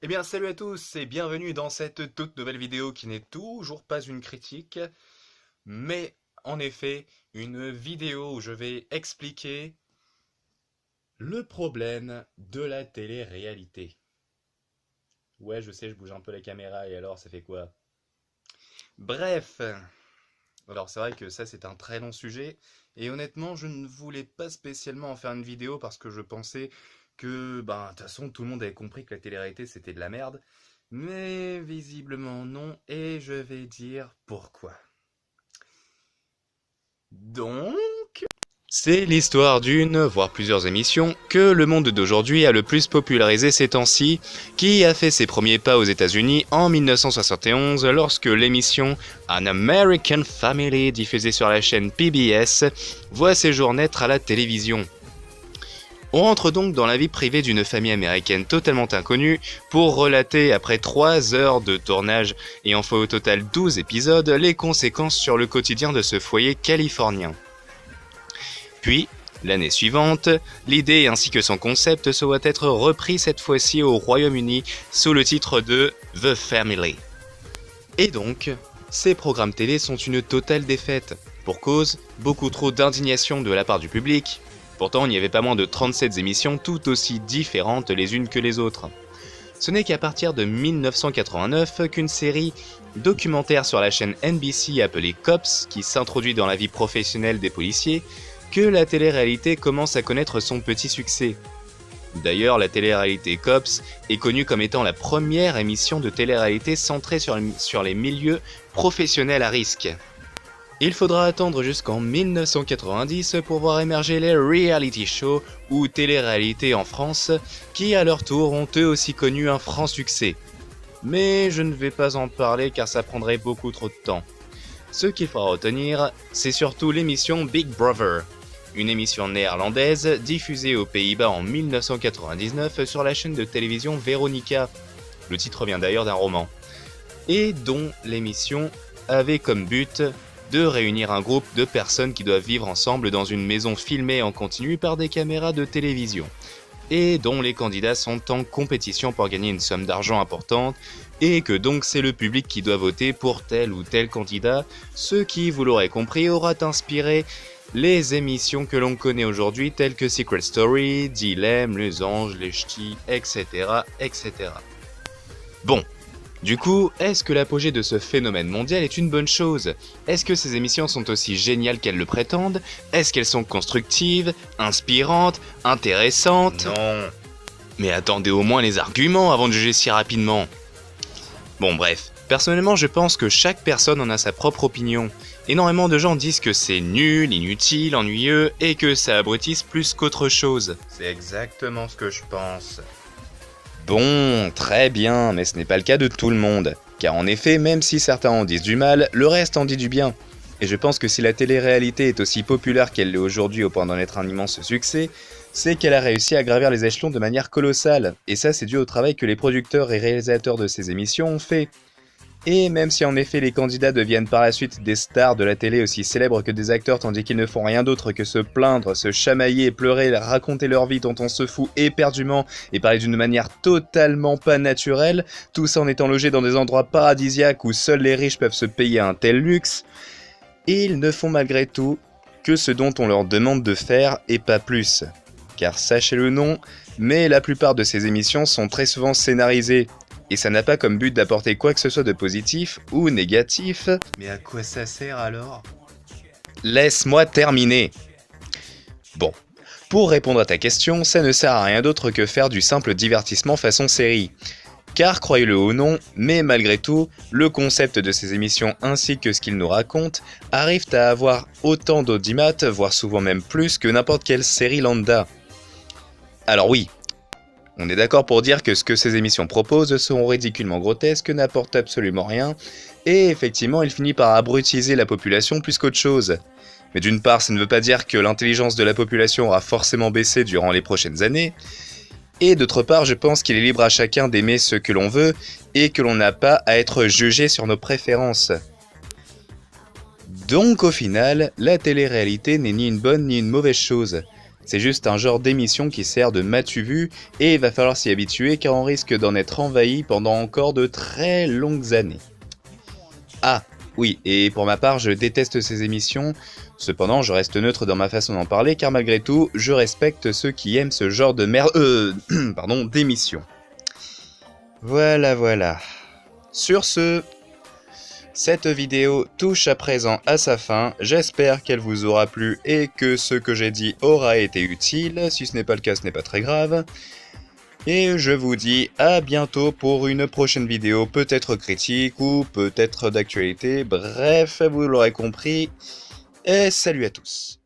Eh bien, salut à tous et bienvenue dans cette toute nouvelle vidéo qui n'est toujours pas une critique, mais en effet une vidéo où je vais expliquer le problème de la télé-réalité. Ouais, je sais, je bouge un peu la caméra et alors ça fait quoi? Bref, alors c'est vrai que ça c'est un très long sujet et honnêtement je ne voulais pas spécialement en faire une vidéo parce que je pensais que de toute façon tout le monde avait compris que la télé-réalité c'était de la merde. Mais visiblement non, et je vais dire pourquoi. Donc, c'est l'histoire d'une, voire plusieurs émissions, que le monde d'aujourd'hui a le plus popularisé ces temps-ci, qui a fait ses premiers pas aux États-Unis en 1971 lorsque l'émission An American Family, diffusée sur la chaîne PBS, voit ses jours naître à la télévision. On rentre donc dans la vie privée d'une famille américaine totalement inconnue pour relater, après 3 heures de tournage et en fait au total 12 épisodes, les conséquences sur le quotidien de ce foyer californien. Puis, l'année suivante, l'idée ainsi que son concept se voit être repris cette fois-ci au Royaume-Uni sous le titre de The Family. Et donc, ces programmes télé sont une totale défaite, pour cause beaucoup trop d'indignation de la part du public. Pourtant, il n'y avait pas moins de 37 émissions tout aussi différentes les unes que les autres. Ce n'est qu'à partir de 1989 qu'une série documentaire sur la chaîne NBC appelée Cops, qui s'introduit dans la vie professionnelle des policiers, que la télé-réalité commence à connaître son petit succès. D'ailleurs, la télé-réalité Cops est connue comme étant la première émission de télé-réalité centrée sur les milieux professionnels à risque. Il faudra attendre jusqu'en 1990 pour voir émerger les reality shows ou télé-réalités en France, qui à leur tour ont eux aussi connu un franc succès. Mais je ne vais pas en parler car ça prendrait beaucoup trop de temps. Ce qu'il faudra retenir, c'est surtout l'émission Big Brother, une émission néerlandaise diffusée aux Pays-Bas en 1999 sur la chaîne de télévision Veronica. Le titre vient d'ailleurs d'un roman. Et dont l'émission avait comme but de réunir un groupe de personnes qui doivent vivre ensemble dans une maison filmée en continu par des caméras de télévision, et dont les candidats sont en compétition pour gagner une somme d'argent importante, et que donc c'est le public qui doit voter pour tel ou tel candidat, ce qui, vous l'aurez compris, aura inspiré les émissions que l'on connaît aujourd'hui telles que Secret Story, Dilemme, Les Anges, Les Ch'tis, etc. etc. Bon. Du coup, est-ce que l'apogée de ce phénomène mondial est une bonne chose? Est-ce que ces émissions sont aussi géniales qu'elles le prétendent? Est-ce qu'elles sont constructives, inspirantes, intéressantes? Non. Mais attendez au moins les arguments avant de juger si rapidement. Bon bref, personnellement je pense que chaque personne en a sa propre opinion. Énormément de gens disent que c'est nul, inutile, ennuyeux et que ça abrutisse plus qu'autre chose. C'est exactement ce que je pense. Bon, très bien, mais ce n'est pas le cas de tout le monde. Car en effet, même si certains en disent du mal, le reste en dit du bien. Et je pense que si la télé-réalité est aussi populaire qu'elle l'est aujourd'hui au point d'en être un immense succès, c'est qu'elle a réussi à gravir les échelons de manière colossale. Et ça, c'est dû au travail que les producteurs et réalisateurs de ces émissions ont fait. Et même si en effet les candidats deviennent par la suite des stars de la télé aussi célèbres que des acteurs tandis qu'ils ne font rien d'autre que se plaindre, se chamailler, pleurer, raconter leur vie dont on se fout éperdument et parler d'une manière totalement pas naturelle, tout ça en étant logés dans des endroits paradisiaques où seuls les riches peuvent se payer un tel luxe, ils ne font malgré tout que ce dont on leur demande de faire et pas plus. Car sachez-le non, mais la plupart de ces émissions sont très souvent scénarisées. Et ça n'a pas comme but d'apporter quoi que ce soit de positif ou négatif. Mais à quoi ça sert alors? Laisse-moi terminer. Bon, pour répondre à ta question, ça ne sert à rien d'autre que faire du simple divertissement façon série. Car croyez-le ou non, mais malgré tout, le concept de ces émissions ainsi que ce qu'ils nous racontent arrivent à avoir autant d'audimat, voire souvent même plus que n'importe quelle série lambda. Alors oui, on est d'accord pour dire que ce que ces émissions proposent sont ridiculement grotesques, n'apportent absolument rien, et effectivement il finit par abrutiser la population plus qu'autre chose. Mais d'une part, ça ne veut pas dire que l'intelligence de la population aura forcément baissé durant les prochaines années, et d'autre part, je pense qu'il est libre à chacun d'aimer ce que l'on veut, et que l'on n'a pas à être jugé sur nos préférences. Donc au final, la télé-réalité n'est ni une bonne ni une mauvaise chose. C'est juste un genre d'émission qui sert de m'as-tu vu et il va falloir s'y habituer car on risque d'en être envahi pendant encore de très longues années. Ah, oui, et pour ma part, je déteste ces émissions. Cependant, je reste neutre dans ma façon d'en parler car malgré tout, je respecte ceux qui aiment ce genre de d'émission. Voilà. Sur ce, cette vidéo touche à présent à sa fin. J'espère qu'elle vous aura plu et que ce que j'ai dit aura été utile. Si ce n'est pas le cas, ce n'est pas très grave. Et je vous dis à bientôt pour une prochaine vidéo, peut-être critique ou peut-être d'actualité. Bref, vous l'aurez compris. Et salut à tous.